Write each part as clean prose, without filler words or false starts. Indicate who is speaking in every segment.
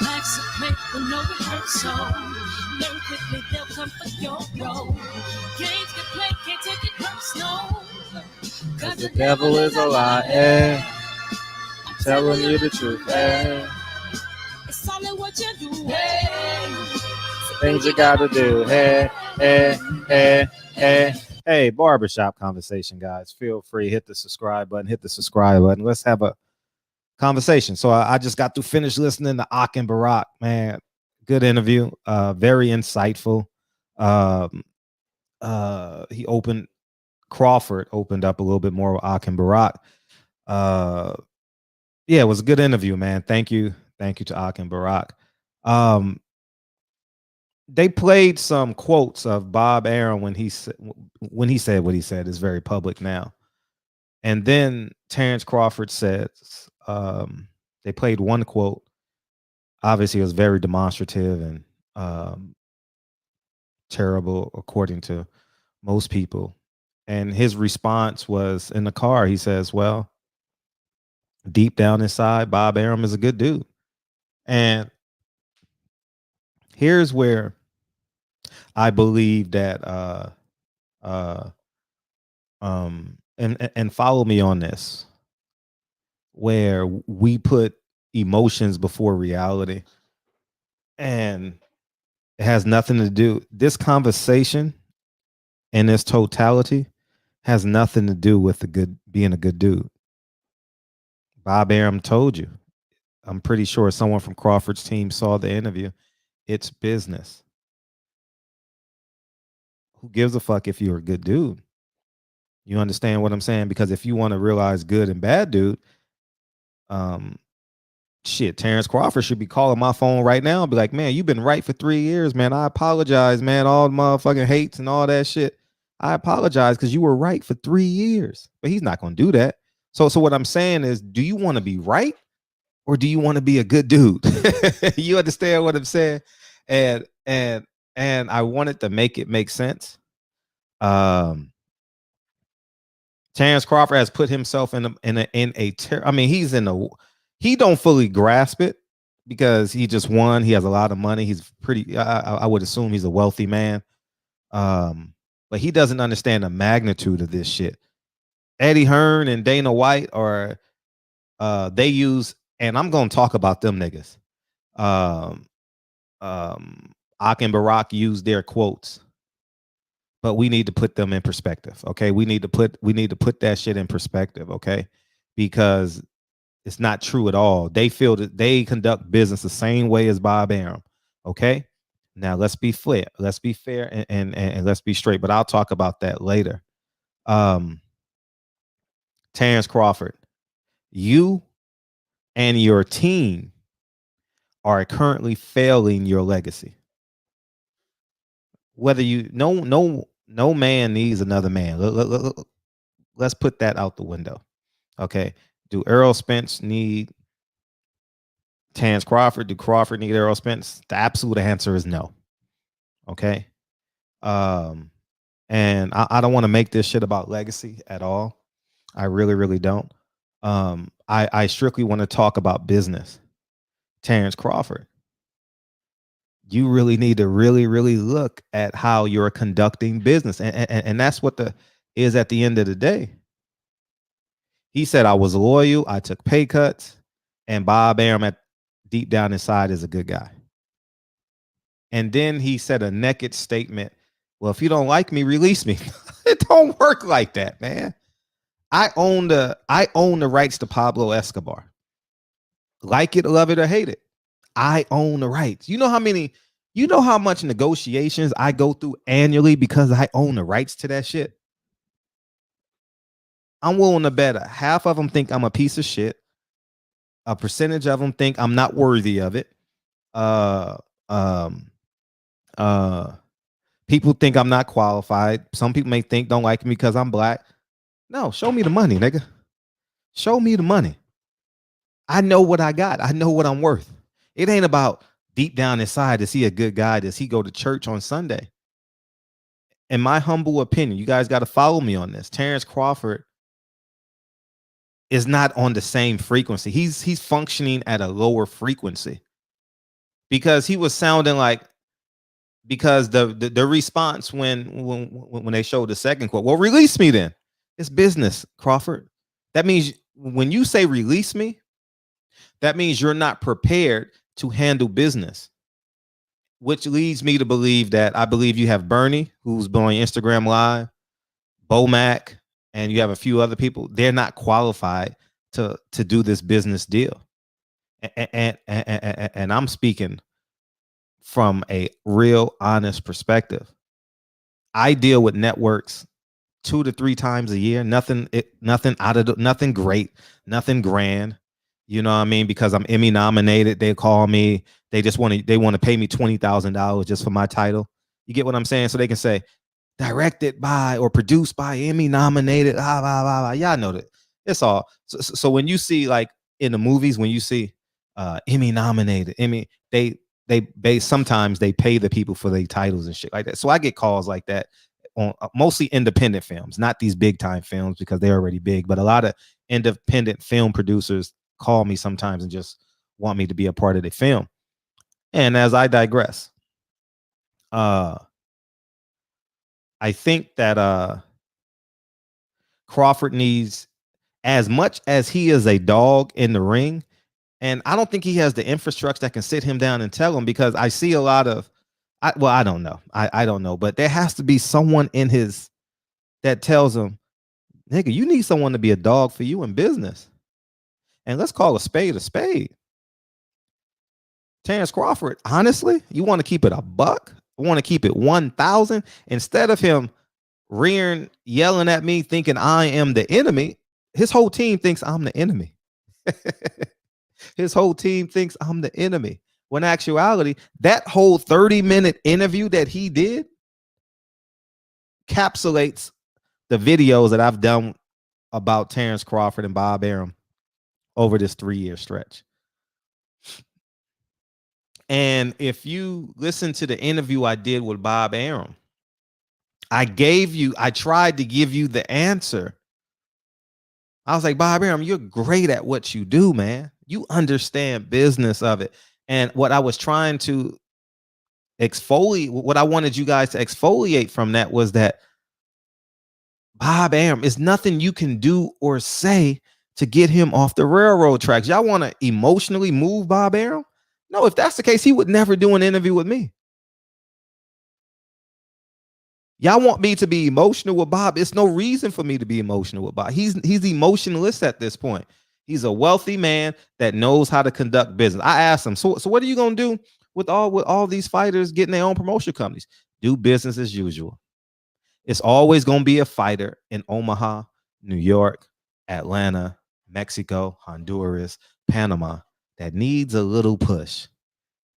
Speaker 1: Life's a play with no rehearsal. Learn quickly, they'll come for your role. Games get played, can't take it personal. Cause
Speaker 2: The devil is a lie. Eh? I'm telling you the truth. Eh?
Speaker 1: It's all in what you do. Hey.
Speaker 2: Things you gotta do. Hey, hey, hey, hey. Hey, barbershop conversation, guys. Feel free, hit the subscribe button, Let's have a conversation. So I just got to finish listening to Ak and Barack, man. Good interview. Very insightful. He opened Crawford opened up a little bit more with Ak and Barack. Yeah, it was a good interview, man. Thank you to Ak and Barack. They played some quotes of Bob Arum when he said what he said is very public now. And then Terrence Crawford says they played one quote. Obviously, it was very demonstrative and terrible, according to most people. And his response was in the car. He says, "Well, deep down inside, Bob Arum is a good dude." And here's where I believe that and follow me on this, where we put emotions before reality, and it has nothing to do, this conversation in its totality has nothing to do with being a good dude. Bob Arum told you. I'm pretty sure someone from Crawford's team saw the interview. It's business. Who gives a fuck if you're a good dude? You understand what I'm saying? Because if you want to realize good and bad dude, shit, Terrence Crawford should be calling my phone right now and be like, "Man, you've been right for 3 years, man. I apologize, man. All the motherfucking hates and all that shit. I apologize because you were right for 3 years." But he's not going to do that. So what I'm saying is, do you want to be right or do you want to be a good dude? You understand what I'm saying? And I wanted to make it make sense. Terrence Crawford has put himself I mean, he don't fully grasp it because he just won. He has a lot of money. He's pretty, I would assume he's a wealthy man. But he doesn't understand the magnitude of this shit. Eddie Hearn and Dana White they use, and I'm going to talk about them niggas. Ak and Barack use their quotes, but we need to put them in perspective. Okay. We need to put that shit in perspective. Okay. Because it's not true at all. They feel that they conduct business the same way as Bob Arum. Okay. Now let's be fair. Let's be fair and let's be straight. But I'll talk about that later. Terrence Crawford, you and your team are currently failing your legacy. Whether no man needs another man. Let's put that out the window. Okay. Do Errol Spence need Terrence Crawford? Do Crawford need Errol Spence? The absolute answer is no. Okay. And I don't want to make this shit about legacy at all. I really, really don't. I strictly want to talk about business. Terrence Crawford, you really need to really, really look at how you're conducting business. And that's what is at the end of the day. He said, "I was loyal. I took pay cuts. And Bob Arum deep down inside is a good guy." And then he said a naked statement. "Well, if you don't like me, release me." It don't work like that, man. I own the rights to Pablo Escobar. Like it, love it, or hate it. I own the rights. You know how much negotiations I go through annually because I own the rights to that shit? I'm willing to bet half of them think I'm a piece of shit. A percentage of them think I'm not worthy of it. People think I'm not qualified. Some people may don't like me because I'm black. No, show me the money, nigga. Show me the money. I know what I got. I know what I'm worth. It ain't about deep down inside, is he a good guy? Does he go to church on Sunday? In my humble opinion, you guys got to follow me on this. Terrence Crawford is not on the same frequency. He's functioning at a lower frequency. because he was sounding like, because the response when they showed the second quote, well, release me then. It's business, Crawford. That means when you say release me, that means you're not prepared to handle business, which leads me to believe that I believe you have Bernie, who's on Instagram Live, Bomac, and you have a few other people. They're not qualified to do this business deal. And I'm speaking from a real honest perspective. I deal with networks 2 to 3 times a year. Nothing out of nothing great, nothing grand. You know what I mean? Because I'm Emmy nominated, they call me. They want to pay me $20,000 just for my title. You get what I'm saying? So they can say directed by or produced by Emmy nominated. Y'all know that. It's all. So when you see, like, in the movies, when you see Emmy nominated, they sometimes they pay the people for their titles and shit like that. So I get calls like that on mostly independent films, not these big time films because they're already big, but a lot of independent film producers call me sometimes and just want me to be a part of the film. And as I digress, I think that Crawford needs, as much as he is a dog in the ring, and I don't think he has the infrastructure that can sit him down and tell him, because I see a lot of, I don't know. I don't know, but there has to be someone in his that tells him, nigga, you need someone to be a dog for you in business. And let's call a spade a spade. Terrence Crawford, honestly, you want to keep it a buck? Want to keep it 1,000? Instead of him yelling at me thinking I am the enemy, his whole team thinks I'm the enemy. His whole team thinks I'm the enemy. When in actuality, that whole 30-minute interview that he did encapsulates the videos that I've done about Terrence Crawford and Bob Arum over this 3-year stretch. And if you listen to the interview I did with Bob Arum, I tried to give you the answer. I was like, Bob Arum, you're great at what you do, man. You understand business of it. And what I was trying to exfoliate, what I wanted you guys to exfoliate from that was that Bob Arum is nothing you can do or say to get him off the railroad tracks. Y'all want to emotionally move Bob Arum? No, if that's the case, he would never do an interview with me. Y'all want me to be emotional with Bob? It's no reason for me to be emotional with Bob. He's emotionless at this point. He's a wealthy man that knows how to conduct business. I asked him, so what are you gonna do with all these fighters getting their own promotion companies? Do business as usual. It's always gonna be a fighter in Omaha, New York, Atlanta, Mexico, Honduras, Panama that needs a little push,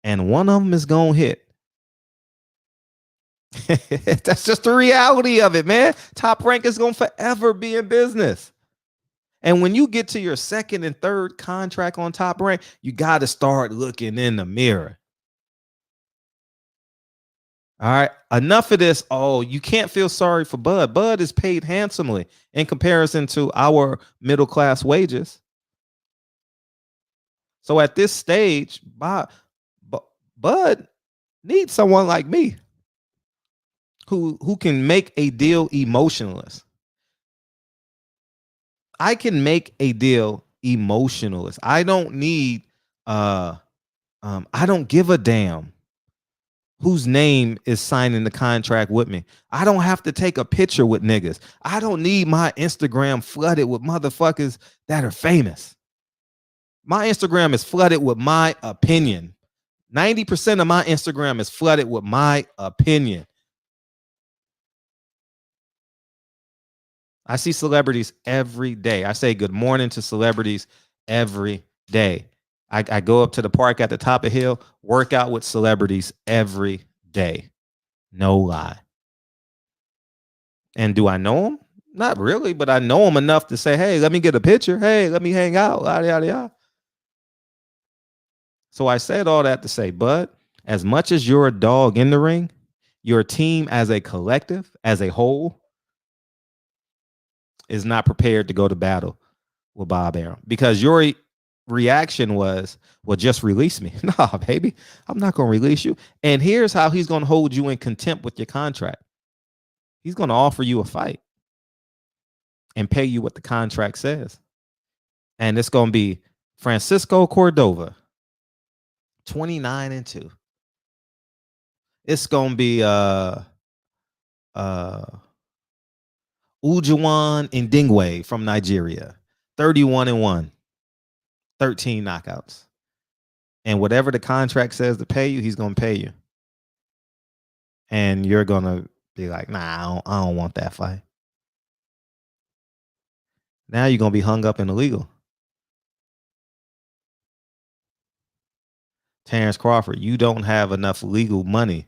Speaker 2: and one of them is gonna hit. That's just the reality of it, man. Top Rank is gonna forever be in business. And when you get to your second and third contract on Top Rank, you got to start looking in the mirror. All right, enough of this. Oh, you can't feel sorry for Bud. Bud is paid handsomely in comparison to our middle class wages. So at this stage, Bud needs someone like me who can make a deal emotionless. I can make a deal emotionless. I don't need I don't give a damn whose name is signing the contract with me. I don't have to take a picture with niggas. I don't need my Instagram flooded with motherfuckers that are famous. My Instagram is flooded with my opinion. 90% of my Instagram is flooded with my opinion. I see celebrities every day. I say good morning to celebrities every day. I go up to the park at the top of hill, work out with celebrities every day. No lie. And do I know them? Not really, but I know them enough to say, hey, let me get a picture. Hey, let me hang out. Yada, yada, yada. So I said all that to say, Bud, as much as you're a dog in the ring, your team as a collective, as a whole, is not prepared to go to battle with Bob Arum, because reaction was, well, just release me. Nah, baby, I'm not going to release you. And here's how he's going to hold you in contempt with your contract. He's going to offer you a fight and pay you what the contract says. And it's going to be Francisco Cordova, 29-2. It's going to be Ujuwan Ndingwe from Nigeria, 31-1, 13 knockouts. And whatever the contract says to pay you, he's going to pay you. And you're going to be like, nah, I don't want that fight. Now you're going to be hung up in the legal. Terrence Crawford, you don't have enough legal money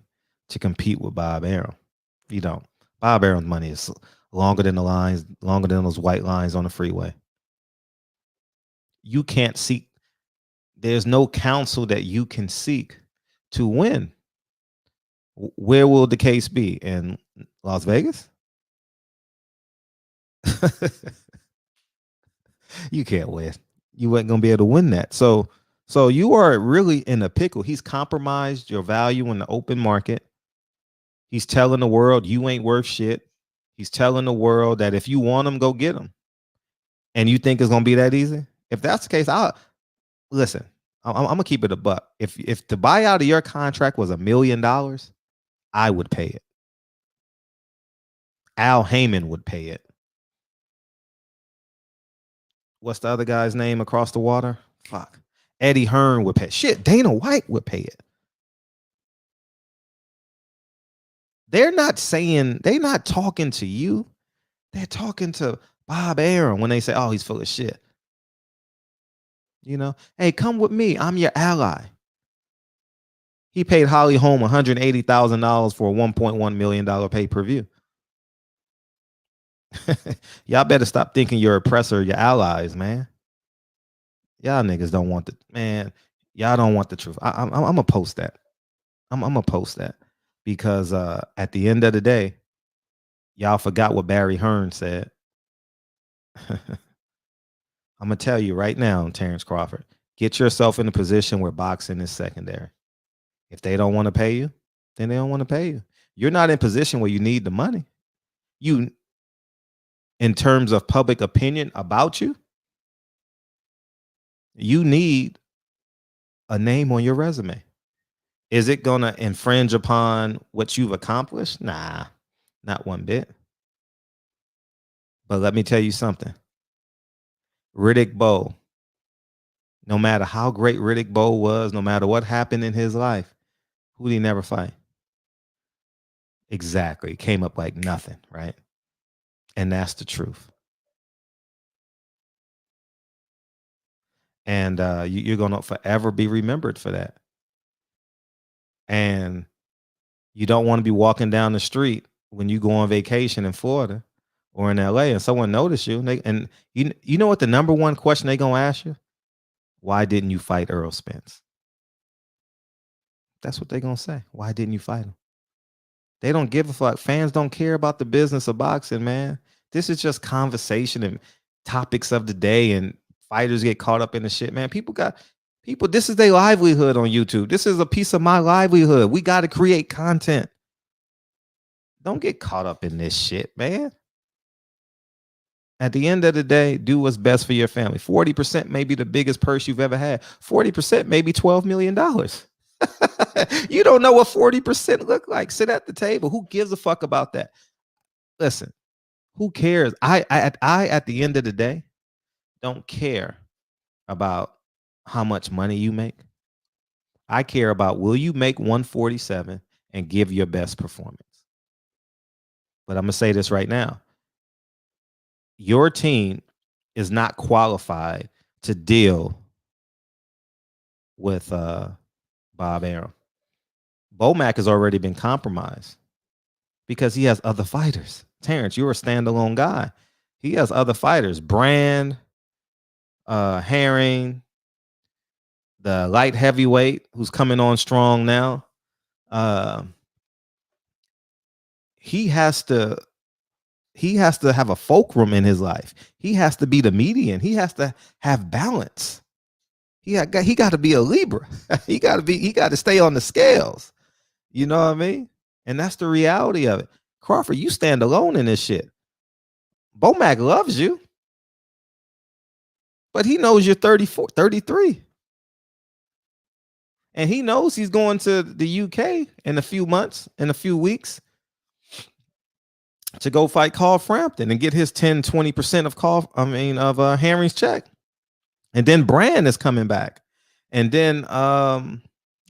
Speaker 2: to compete with Bob Arum. You don't. Bob Arum's money is longer than the lines, longer than those white lines on the freeway. You can't seek, there's no counsel that you can seek to win. Where will the case be? In Las Vegas? You can't win. You ain't gonna be able to win that. So you are really in a pickle. He's compromised your value in the open market. He's telling the world you ain't worth shit. He's telling the world that if you want him, go get him. And you think it's gonna be that easy? If that's the case, I'll listen. I'm gonna keep it a buck. If the buyout of your contract was $1 million, I would pay it. Al Heyman would pay it. What's the other guy's name across the water? Fuck. Eddie Hearn would pay. Shit, Dana White would pay it. They're not talking to you. They're talking to Bob Arum when they say, oh, he's full of shit. You know, hey, come with me. I'm your ally. He paid Holly Holm $180,000 for a $1.1 million pay-per-view. Y'all better stop thinking your oppressor, your allies, man. Y'all niggas don't want the man. Y'all don't want the truth. I'm gonna post that. I'm gonna post that because at the end of the day, y'all forgot what Barry Hearn said. I'm gonna tell you right now, Terrence Crawford, get yourself in a position where boxing is secondary. If they don't want to pay you, then they don't want to pay you. You're not in a position where you need the money. You, in terms of public opinion about you, you need a name on your resume. Is it going to infringe upon what you've accomplished? Nah, not one bit. But let me tell you something. Riddick Bowe, no matter how great Riddick Bowe was, no matter what happened in his life, who did he never fight? Exactly. Came up like nothing, right? And that's the truth. And you're going to forever be remembered for that. And you don't want to be walking down the street when you go on vacation in Florida or in LA and someone notice you. And you know what the number one question they're going to ask you? Why didn't you fight Errol Spence? That's what they're going to say. Why didn't you fight him? They don't give a fuck. Fans don't care about the business of boxing, man. This is just conversation and topics of the day, and fighters get caught up in the shit, man. People, this is their livelihood on YouTube. This is a piece of my livelihood. We got to create content. Don't get caught up in this shit, man. At the end of the day, do what's best for your family. 40% may be the biggest purse you've ever had. 40% may be $12 million. You don't know what 40% look like. Sit at the table. Who gives a fuck about that? Listen, who cares? I at the end of the day, don't care about how much money you make. I care about, will you make 147 and give your best performance? But I'm going to say this right now. Your team is not qualified to deal with Bob Arum. Bomac has already been compromised because he has other fighters. Terrence, you're a standalone guy. He has other fighters. Brand, Herring, the light heavyweight who's coming on strong now. He has to have a fulcrum in his life. He has to be the median. He has to have balance. He got to be a Libra. he got to stay on the scales. You know what I mean? And that's the reality of it. Crawford, you stand alone in this shit. Bomac loves you, but he knows you're 34, 33. And he knows he's going to the UK in a few months, in a few weeks, to go fight Carl Frampton and get his 10, 20% of Henry's check. And then Brand is coming back. And then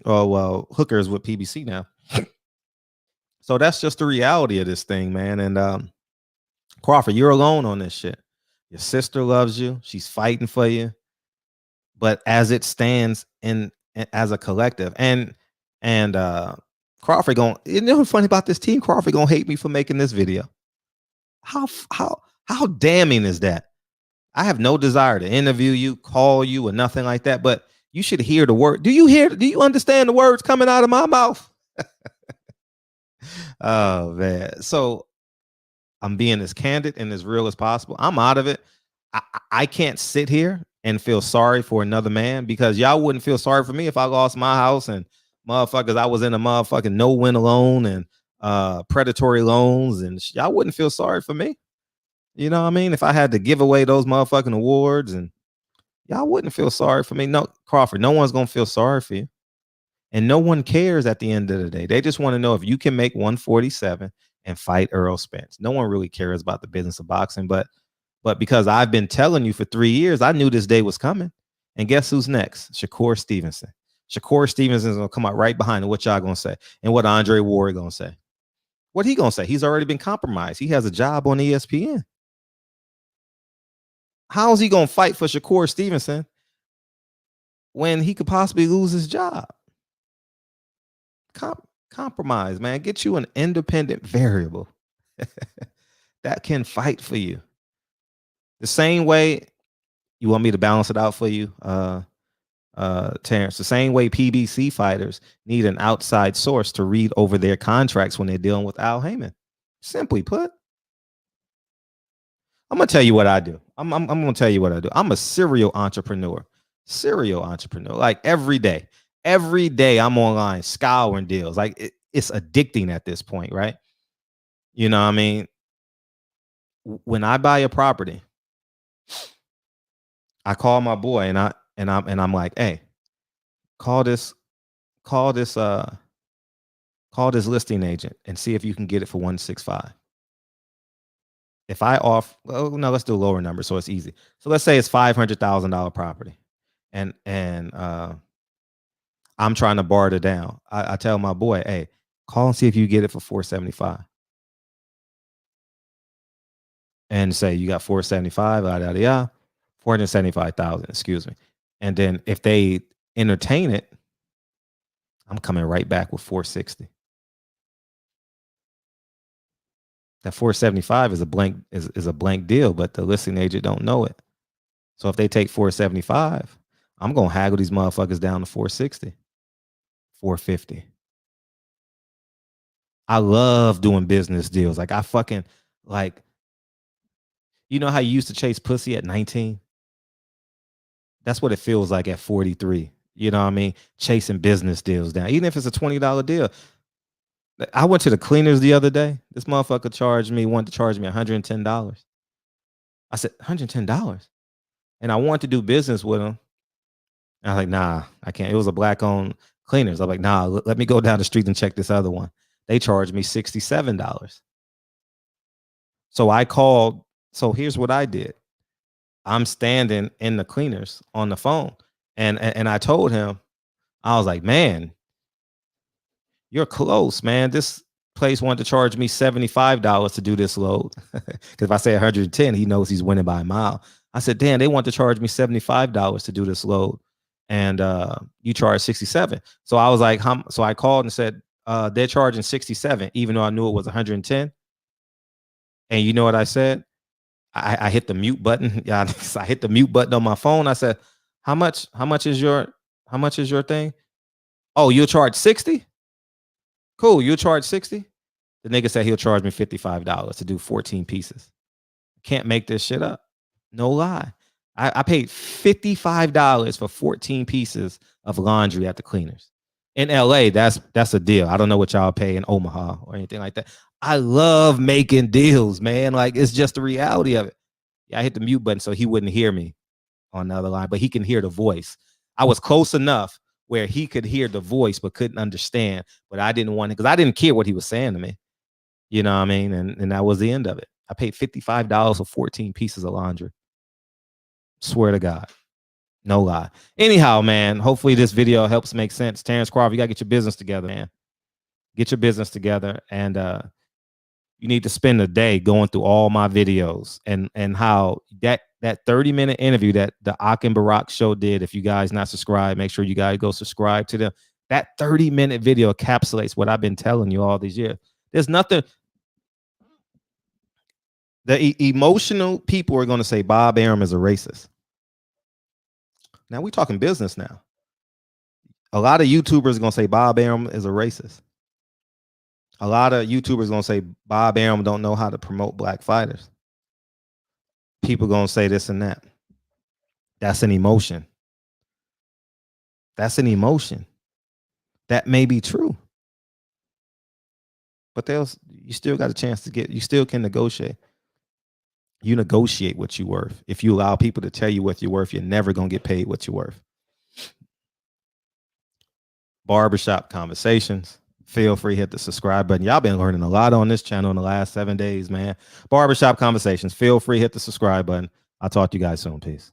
Speaker 2: Hooker's with PBC now. So that's just the reality of this thing, man. And Crawford, you're alone on this shit. Your sister loves you. She's fighting for you. But as it stands as a collective, and Crawford you know what's funny about this team? Crawford gonna hate me for making this video. How damning is that? I have no desire to interview you, call you, or nothing like that. But you should hear the word. Do you understand the words coming out of my mouth? Oh man. So I'm being as candid and as real as possible. I'm out of it. I can't sit here and feel sorry for another man, because y'all wouldn't feel sorry for me if I lost my house and motherfuckers, I was in a motherfucking no-win loan and predatory loans, and y'all wouldn't feel sorry for me. You know what I mean? If I had to give away those motherfucking awards, and y'all wouldn't feel sorry for me. No, Crawford, no one's gonna feel sorry for you. And no one cares at the end of the day. They just want to know if you can make 147 and fight Errol Spence. No one really cares about the business of boxing, but because I've been telling you for 3 years, I knew this day was coming. And guess who's next? Shakur Stevenson. Shakur Stevenson is gonna come out right behind it. What y'all gonna say? And what Andre Ward gonna say? What he gonna say? He's already been compromised. He has a job on ESPN. How is he gonna fight for Shakur Stevenson when he could possibly lose his job? Compromise, man. Get you an independent variable that can fight for you. The same way you want me to balance it out for you, Terrence. The same way PBC fighters need an outside source to read over their contracts when they're dealing with Al Heyman. Simply put, I'm gonna tell you what I do. I'm gonna tell you what I do. I'm a serial entrepreneur. Like every day I'm online scouring deals. Like it's addicting at this point, right? You know what I mean? When I buy a property, I call my boy and I'm like, hey, call this listing agent and see if you can get it for 165. If I no, let's do a lower number so it's easy. So let's say it's $500,000 property, and I'm trying to barter down. I tell my boy, hey, call and see if you get it for 475. And say you got 475, 475,000, excuse me. And then if they entertain it, I'm coming right back with 460. That 475 is a blank deal, but the listing agent don't know it. So if they take 475, I'm gonna haggle these motherfuckers down to 460, 450. I love doing business deals. Like I fucking like, you know how you used to chase pussy at 19? That's what it feels like at 43. You know what I mean? Chasing business deals down, even if it's a $20 deal. I went to the cleaners the other day. This motherfucker wanted to charge me $110. I said, $110? And I wanted to do business with him. And I was like, nah, I can't. It was a black-owned cleaners. I'm like, nah, let me go down the street and check this other one. They charged me $67. So I called. So here's what I did. I'm standing in the cleaners on the phone. And I told him, I was like, man, you're close, man. This place wanted to charge me $75 to do this load. Because if I say 110, he knows he's winning by a mile. I said, damn, they want to charge me $75 to do this load. And you charge 67. So I was like, so I called and said, they're charging 67, even though I knew it was 110. And you know what I said? I hit the mute button. Yeah, I hit the mute button on my phone. I said, how much is your thing? Oh, you'll charge 60? Cool, you'll charge 60? The nigga said he'll charge me $55 to do 14 pieces. Can't make this shit up. No lie. I paid $55 for 14 pieces of laundry at the cleaners. In LA, that's a deal. I don't know what y'all pay in Omaha or anything like that. I love making deals, man. Like, it's just the reality of it. Yeah, I hit the mute button so he wouldn't hear me on the other line, but he can hear the voice. I was close enough where he could hear the voice but couldn't understand. But I didn't want it because I didn't care what he was saying to me. You know what I mean? And that was the end of it. I paid $55 for 14 pieces of laundry. Swear to God. No lie. Anyhow, man, hopefully this video helps make sense. Terrence Crawford, you got to get your business together, man. Get your business together. And you need to spend a day going through all my videos and how that 30-minute interview that the Ak and Barack show did. If you guys not subscribed, make sure you guys go subscribe to them. That 30-minute video encapsulates what I've been telling you all these years. There's nothing. The emotional people are going to say Bob Arum is a racist. Now we're talking business now. A lot of YouTubers are going to say Bob Arum is a racist. A lot of YouTubers are going to say Bob Arum don't know how to promote black fighters. People are going to say this and that. That's an emotion. That's an emotion. That may be true. But you still got a chance to you still can negotiate. You negotiate what you're worth. If you allow people to tell you what you're worth, you're never going to get paid what you're worth. Barbershop Conversations. Feel free to hit the subscribe button. Y'all been learning a lot on this channel in the last 7 days, man. Barbershop Conversations. Feel free to hit the subscribe button. I'll talk to you guys soon. Peace.